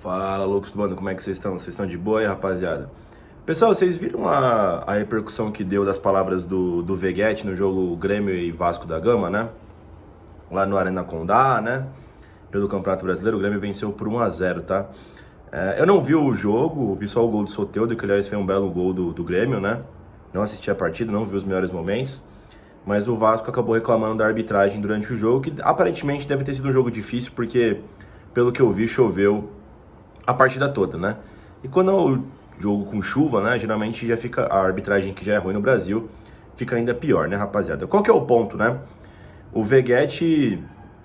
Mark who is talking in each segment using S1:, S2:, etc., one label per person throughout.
S1: Fala, loucos do bando, como é que vocês estão? Vocês estão de boa aí, rapaziada? Pessoal, vocês viram a repercussão que deu das palavras do Veguete no jogo Grêmio e Vasco da Gama, né? Lá no Arena Condá, né? Pelo Campeonato Brasileiro, o Grêmio venceu por 1-0, tá? Eu não vi o jogo, vi só o gol do Soteldo, que aliás foi um belo gol do Grêmio, né? Não assisti a partida, não vi os melhores momentos. Mas o Vasco acabou reclamando da arbitragem durante o jogo, que aparentemente deve ter sido um jogo difícil, porque, pelo que eu vi, choveu a partida toda, né? E quando é o jogo com chuva, né, geralmente já fica a arbitragem, que já é ruim no Brasil, fica ainda pior, né, rapaziada? Qual que é o ponto, né? O Veguete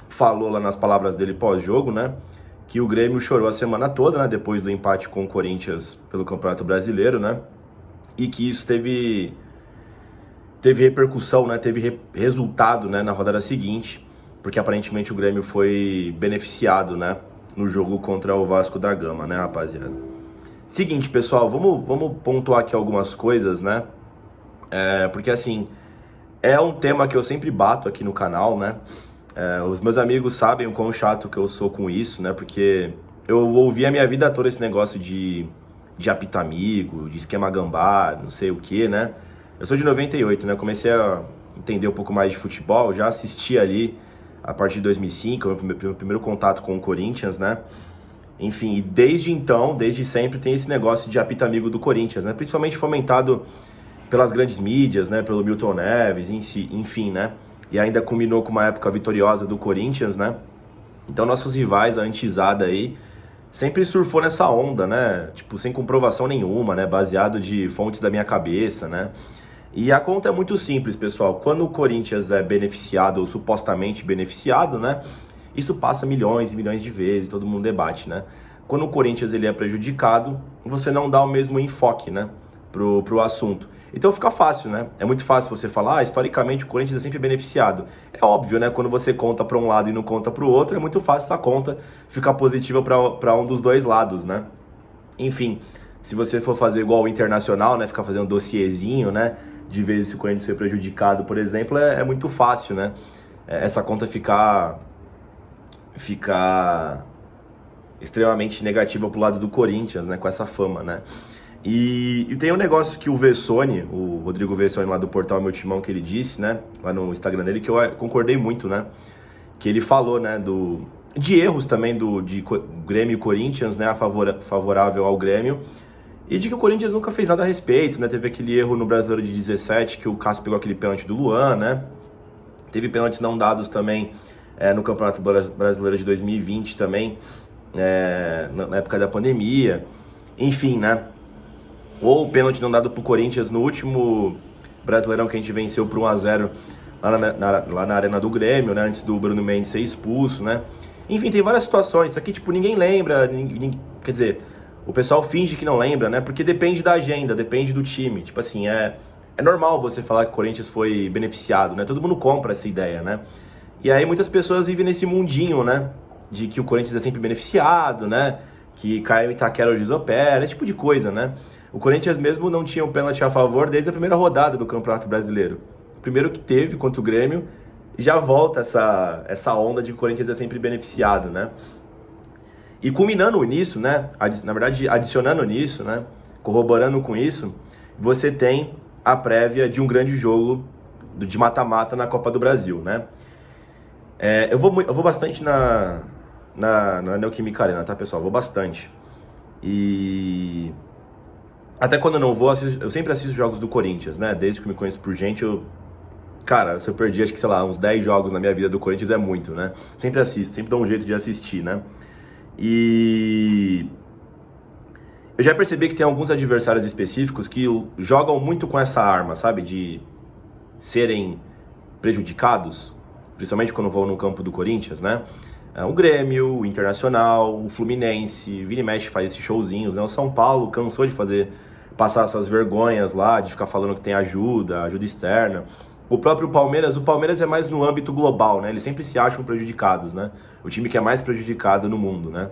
S1: falou lá nas palavras dele pós-jogo, né, que o Grêmio chorou a semana toda, né, depois do empate com o Corinthians pelo Campeonato Brasileiro, né? E que isso teve repercussão, né, teve resultado, né, na rodada seguinte, porque aparentemente o Grêmio foi beneficiado, né, no jogo contra o Vasco da Gama, né, rapaziada? Seguinte, pessoal, vamos pontuar aqui algumas coisas, né? Porque, assim, é um tema que eu sempre bato aqui no canal, né? Os meus amigos sabem o quão chato que eu sou com isso, né? Porque eu ouvi a minha vida toda esse negócio de apita amigo, de esquema gambá, não sei o que, né? Eu sou de 98, né? Comecei a entender um pouco mais de futebol, já assisti ali a partir de 2005, meu primeiro contato com o Corinthians, né? Enfim, e desde então, desde sempre, tem esse negócio de apita amigo do Corinthians, né? Principalmente fomentado pelas grandes mídias, né? Pelo Milton Neves, enfim, né? E ainda culminou com uma época vitoriosa do Corinthians, né? Então nossos rivais, a antizada aí, sempre surfou nessa onda, né? Tipo, sem comprovação nenhuma, né? Baseado de fontes da minha cabeça, né? E a conta é muito simples, pessoal. Quando o Corinthians é beneficiado, ou supostamente beneficiado, né? Isso passa milhões e milhões de vezes, todo mundo debate, né? Quando o Corinthians ele é prejudicado, você não dá o mesmo enfoque, né, pro assunto. Então fica fácil, né? É muito fácil você falar, historicamente o Corinthians é sempre beneficiado. É óbvio, né? Quando você conta para um lado e não conta para o outro, é muito fácil essa conta ficar positiva para um dos dois lados, né? Enfim, se você for fazer igual o Internacional, né, ficar fazendo um dossiezinho, né, de vezes se o Corinthians foi prejudicado, por exemplo, é muito fácil, né? Essa conta ficar extremamente negativa pro lado do Corinthians, né, com essa fama, né? E tem um negócio que o Vessone, o Rodrigo Vessone lá do portal Meu Timão, que ele disse, né, lá no Instagram dele, que eu concordei muito, né? Que ele falou, né, de erros também de Grêmio e Corinthians, né, favorável ao Grêmio, e de que o Corinthians nunca fez nada a respeito, né? Teve aquele erro no Brasileiro de 17, que o Cássio pegou aquele pênalti do Luan, né? Teve pênaltis não dados também no Campeonato Brasileiro de 2020 também, na época da pandemia, enfim, né? Ou o pênalti não dado pro Corinthians no último Brasileirão que a gente venceu por 1-0 lá na Arena do Grêmio, né? Antes do Bruno Mendes ser expulso, né? Enfim, tem várias situações. Isso aqui, tipo, ninguém lembra, quer dizer, o pessoal finge que não lembra, né? Porque depende da agenda, depende do time. Tipo assim, é normal você falar que o Corinthians foi beneficiado, né? Todo mundo compra essa ideia, né? E aí muitas pessoas vivem nesse mundinho, né? De que o Corinthians é sempre beneficiado, né? Que caiu em Itaquera ou desopera, esse tipo de coisa, né? O Corinthians mesmo não tinha o pênalti a favor desde a primeira rodada do Campeonato Brasileiro. O primeiro que teve contra o Grêmio, já volta essa onda de que o Corinthians é sempre beneficiado, né? E culminando nisso, né? Na verdade, adicionando nisso, né? Corroborando com isso, você tem a prévia de um grande jogo de mata-mata na Copa do Brasil, né? Eu vou bastante na Neoquímica Arena, tá, pessoal? Vou bastante. E até quando eu não vou, eu sempre assisto jogos do Corinthians, né? Desde que eu me conheço por gente, cara, se eu perdi, acho que, sei lá, uns 10 jogos na minha vida do Corinthians é muito, né? Sempre assisto, sempre dou um jeito de assistir, né? E eu já percebi que tem alguns adversários específicos que jogam muito com essa arma, sabe? De serem prejudicados, principalmente quando vão no campo do Corinthians, né? O Grêmio, o Internacional, o Fluminense, vira e mexe faz esses showzinhos, né? O São Paulo cansou de passar essas vergonhas lá, de ficar falando que tem ajuda externa. O próprio Palmeiras, é mais no âmbito global, né? Eles sempre se acham prejudicados, né? O time que é mais prejudicado no mundo, né?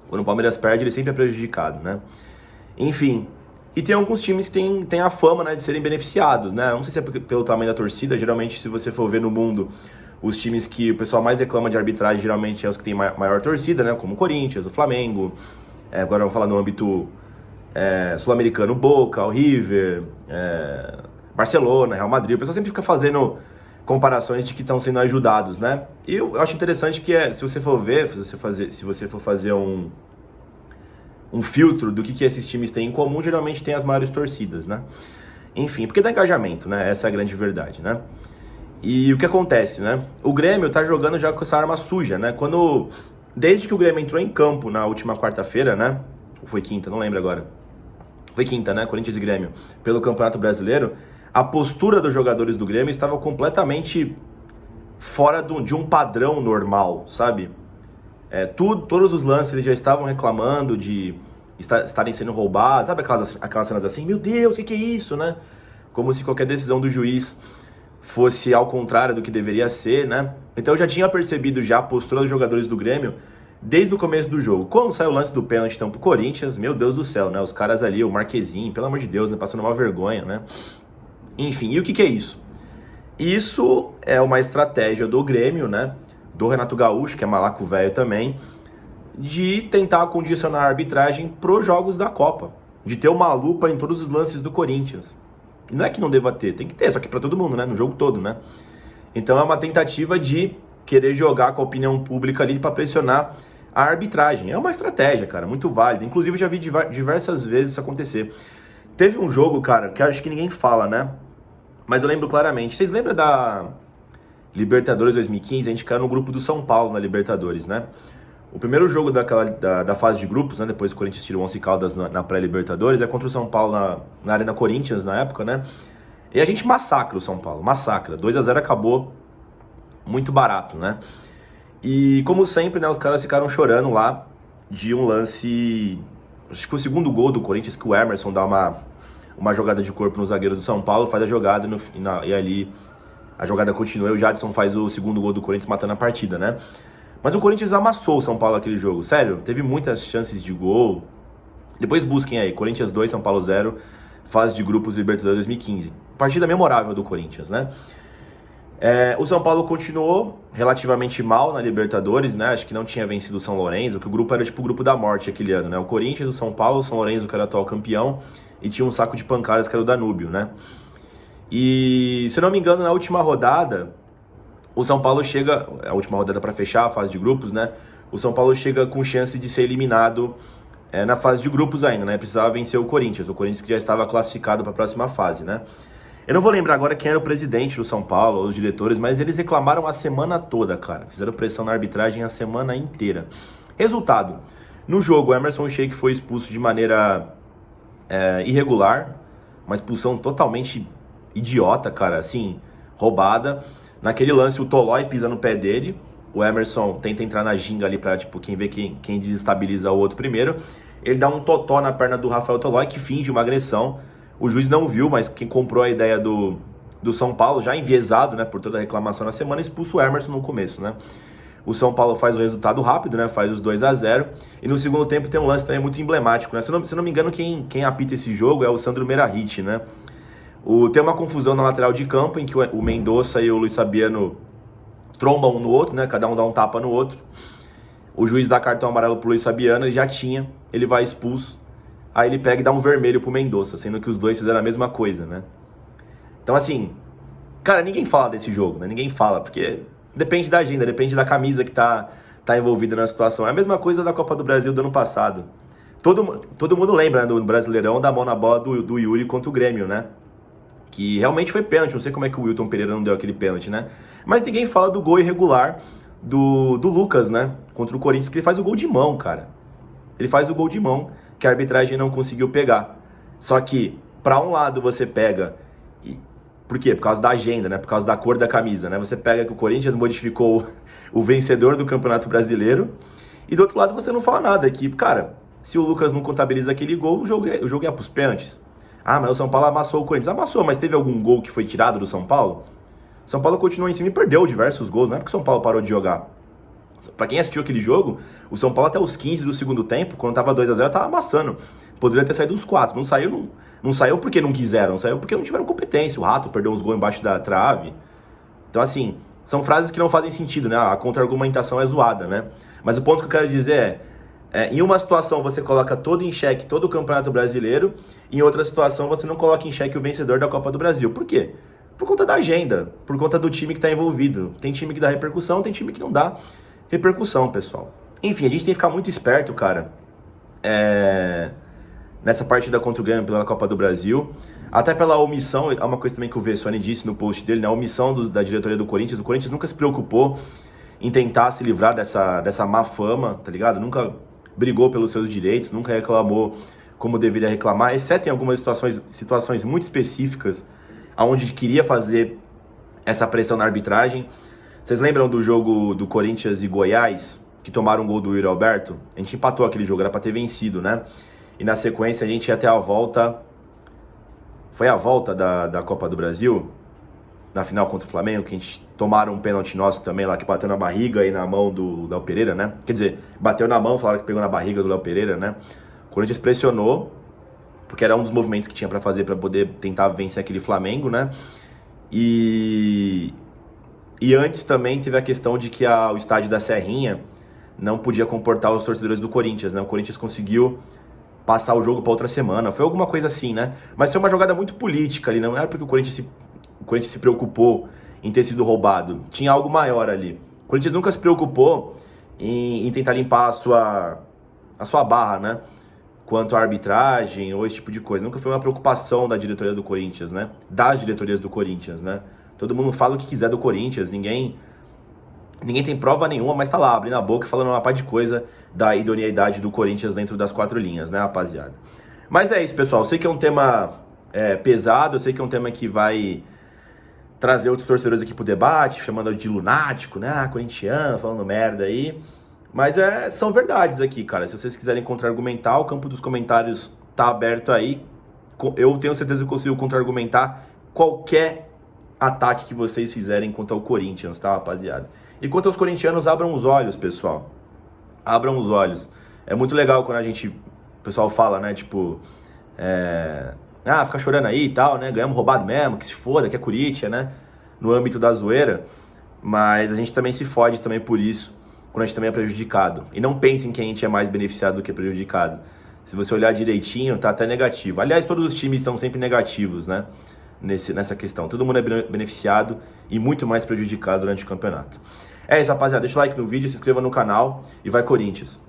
S1: Quando o Palmeiras perde, ele sempre é prejudicado, né? Enfim, e tem alguns times que têm a fama, né, de serem beneficiados, né? Não sei se é pelo tamanho da torcida, geralmente se você for ver no mundo, Os times que o pessoal mais reclama de arbitragem geralmente é os que têm maior torcida, né? Como o Corinthians, o Flamengo. Agora vamos falar no âmbito sul-americano, Boca, o River, Barcelona, Real Madrid. O pessoal sempre fica fazendo comparações de que estão sendo ajudados, né? E eu acho interessante que se você for ver, se você for fazer um filtro do que esses times têm em comum, geralmente tem as maiores torcidas, né? Enfim, porque dá engajamento, né? Essa é a grande verdade, né? E o que acontece, né? O Grêmio tá jogando já com essa arma suja, né? Desde que o Grêmio entrou em campo na última quarta-feira, né? Ou foi quinta, não lembro agora. Foi quinta, né? Corinthians e Grêmio. Pelo Campeonato Brasileiro, a postura dos jogadores do Grêmio estava completamente fora de um padrão normal, sabe? Todos os lances eles já estavam reclamando de estarem sendo roubados, sabe aquelas cenas assim? Meu Deus, o que é isso, né? Como se qualquer decisão do juiz fosse ao contrário do que deveria ser, né? Então eu já tinha percebido a postura dos jogadores do Grêmio desde o começo do jogo. Quando saiu o lance do pênalti então pro Corinthians, meu Deus do céu, né? Os caras ali, o Marquezinho, pelo amor de Deus, né? Passando uma vergonha, né? Enfim, e o que é isso? Isso é uma estratégia do Grêmio, né? Do Renato Gaúcho, que é malaco velho também, de tentar condicionar a arbitragem pros jogos da Copa. De ter uma lupa em todos os lances do Corinthians. E não é que não deva ter, tem que ter, só que pra todo mundo, né? No jogo todo, né? Então é uma tentativa de querer jogar com a opinião pública ali pra pressionar a arbitragem. É uma estratégia, cara, muito válida. Inclusive eu já vi diversas vezes isso acontecer. Teve um jogo, cara, que acho que ninguém fala, né? Mas eu lembro claramente. Vocês lembram da Libertadores 2015? A gente caiu no grupo do São Paulo na Libertadores, né? O primeiro jogo da fase de grupos, né? Depois o Corinthians tirou o Once Caldas na pré-Libertadores, é contra o São Paulo na Arena Corinthians na época, né? E a gente massacra o São Paulo, massacra. 2-0 acabou muito barato, né? E como sempre, né? Os caras ficaram chorando lá de um lance... Acho que foi o segundo gol do Corinthians, que o Emerson dá uma jogada de corpo no zagueiro do São Paulo, faz a jogada e ali a jogada continua e o Jadson faz o segundo gol do Corinthians matando a partida, né? Mas o Corinthians amassou o São Paulo naquele jogo, sério, teve muitas chances de gol. Depois busquem aí, Corinthians 2, São Paulo 0, fase de grupos Libertadores 2015. Partida memorável do Corinthians, né? O São Paulo continuou relativamente mal na Libertadores, né? Acho que não tinha vencido o São Lourenço, que o grupo era tipo o grupo da morte aquele ano, né? O Corinthians, o São Paulo, o São Lourenço, que era o atual campeão, e tinha um saco de pancadas que era o Danúbio, né? E, se eu não me engano, na última rodada, o São Paulo chega, a última rodada para fechar a fase de grupos, né? O São Paulo chega com chance de ser eliminado na fase de grupos ainda, né? Precisava vencer o Corinthians que já estava classificado para a próxima fase, né? Eu não vou lembrar agora quem era o presidente do São Paulo, os diretores, mas eles reclamaram a semana toda, cara. Fizeram pressão na arbitragem a semana inteira. Resultado, no jogo, o Emerson Sheik foi expulso de maneira irregular, uma expulsão totalmente idiota, cara, assim, roubada. Naquele lance, o Tolói pisa no pé dele, o Emerson tenta entrar na ginga ali pra, tipo, quem desestabiliza o outro primeiro. Ele dá um totó na perna do Rafael Tolói, que finge uma agressão. O juiz não viu, mas quem comprou a ideia do São Paulo, já enviesado, né, por toda a reclamação na semana, expulsa o Emerson no começo, né? O São Paulo faz o resultado rápido, né, faz os 2-0. E no segundo tempo tem um lance também muito emblemático, né? Se não me engano, quem apita esse jogo é o Sandro Meirahit, né? Tem uma confusão na lateral de campo, em que o Mendonça e o Luiz Fabiano trombam um no outro, né? Cada um dá um tapa no outro. O juiz dá cartão amarelo pro Luiz Fabiano, ele já tinha, ele vai expulso. Aí ele pega e dá um vermelho pro Mendonça, sendo que os dois fizeram a mesma coisa, né? Então, assim, cara, ninguém fala desse jogo, né? Ninguém fala, porque depende da agenda, depende da camisa que tá envolvida na situação. É a mesma coisa da Copa do Brasil do ano passado. Todo mundo lembra, né, do Brasileirão, da mão na bola do Yuri contra o Grêmio, né? Que realmente foi pênalti, não sei como é que o Wilton Pereira não deu aquele pênalti, né? Mas ninguém fala do gol irregular do Lucas, né? Contra o Corinthians, que ele faz o gol de mão, cara. Ele faz o gol de mão, que a arbitragem não conseguiu pegar. Só que, pra um lado você pega... Por quê? Por causa da agenda, né? Por causa da cor da camisa, né? Você pega que o Corinthians modificou o vencedor do Campeonato Brasileiro, e do outro lado você não fala nada, que, cara, se o Lucas não contabiliza aquele gol, o jogo é pros pênaltis. Ah, mas o São Paulo amassou o Corinthians. Amassou, mas teve algum gol que foi tirado do São Paulo? O São Paulo continuou em cima e perdeu diversos gols. Não é porque o São Paulo parou de jogar. Pra quem assistiu aquele jogo, o São Paulo até os 15 do segundo tempo, quando tava 2-0, tava amassando. Poderia ter saído os 4. Não saiu porque não quiseram, saiu porque não tiveram competência. O Rato perdeu uns gols embaixo da trave. Então, assim, São frases que não fazem sentido, né? A contra-argumentação é zoada, né? Mas o ponto que eu quero dizer em uma situação você coloca todo em xeque todo o Campeonato Brasileiro, em outra situação você não coloca em xeque o vencedor da Copa do Brasil. Por quê? Por conta da agenda, por conta do time que está envolvido. Tem time que dá repercussão, tem time que não dá repercussão, pessoal. Enfim, a gente tem que ficar muito esperto, cara, nessa partida contra o Grêmio pela Copa do Brasil. Até pela omissão, é uma coisa também que o Vessone disse no post dele, né? A omissão da diretoria do Corinthians. O Corinthians nunca se preocupou em tentar se livrar dessa má fama, tá ligado? Nunca brigou pelos seus direitos, nunca reclamou como deveria reclamar, exceto em algumas situações muito específicas, onde queria fazer essa pressão na arbitragem. Vocês lembram do jogo do Corinthians e Goiás, que tomaram um gol do Yuri Alberto? A gente empatou aquele jogo, era pra ter vencido, né? E na sequência a gente ia até a volta... Foi a volta da Copa do Brasil, na final contra o Flamengo, que a gente tomaram um pênalti nosso também lá, que bateu na barriga e na mão do Léo Pereira, né? Quer dizer, bateu na mão, falaram que pegou na barriga do Léo Pereira, né? O Corinthians pressionou, porque era um dos movimentos que tinha pra fazer pra poder tentar vencer aquele Flamengo, né? E antes também teve a questão de que o estádio da Serrinha não podia comportar os torcedores do Corinthians, né? O Corinthians conseguiu passar o jogo para outra semana, foi alguma coisa assim, né? Mas foi uma jogada muito política ali, não era porque o Corinthians se preocupou em ter sido roubado, tinha algo maior ali. O Corinthians nunca se preocupou em tentar limpar a sua barra, né? Quanto à arbitragem ou esse tipo de coisa. Nunca foi uma preocupação da diretoria do Corinthians, né? Das diretorias do Corinthians, né? Todo mundo fala o que quiser do Corinthians, ninguém tem prova nenhuma, mas tá lá, abrindo a boca e falando uma par de coisa da idoneidade do Corinthians dentro das 4 linhas, né, rapaziada? Mas é isso, pessoal. Eu sei que é um tema pesado, eu sei que é um tema que vai trazer outros torcedores aqui pro debate, chamando de lunático, né, corintiano, falando merda aí. Mas são verdades aqui, cara. Se vocês quiserem contra-argumentar, o campo dos comentários tá aberto aí. Eu tenho certeza que eu consigo contra-argumentar qualquer ataque que vocês fizerem contra o Corinthians, tá, rapaziada? E quanto aos corintianos, abram os olhos, pessoal. Abram os olhos. É muito legal quando o pessoal fala, né, tipo... fica chorando aí e tal, né? Ganhamos roubado mesmo, que se foda, que é Corinthians, né? No âmbito da zoeira. Mas a gente também se fode também por isso, quando a gente também é prejudicado. E não pensem que a gente é mais beneficiado do que prejudicado. Se você olhar direitinho, tá até negativo. Aliás, todos os times estão sempre negativos, né? Nessa questão. Todo mundo é beneficiado e muito mais prejudicado durante o campeonato. É isso, rapaziada. Deixa o like no vídeo, se inscreva no canal e vai Corinthians!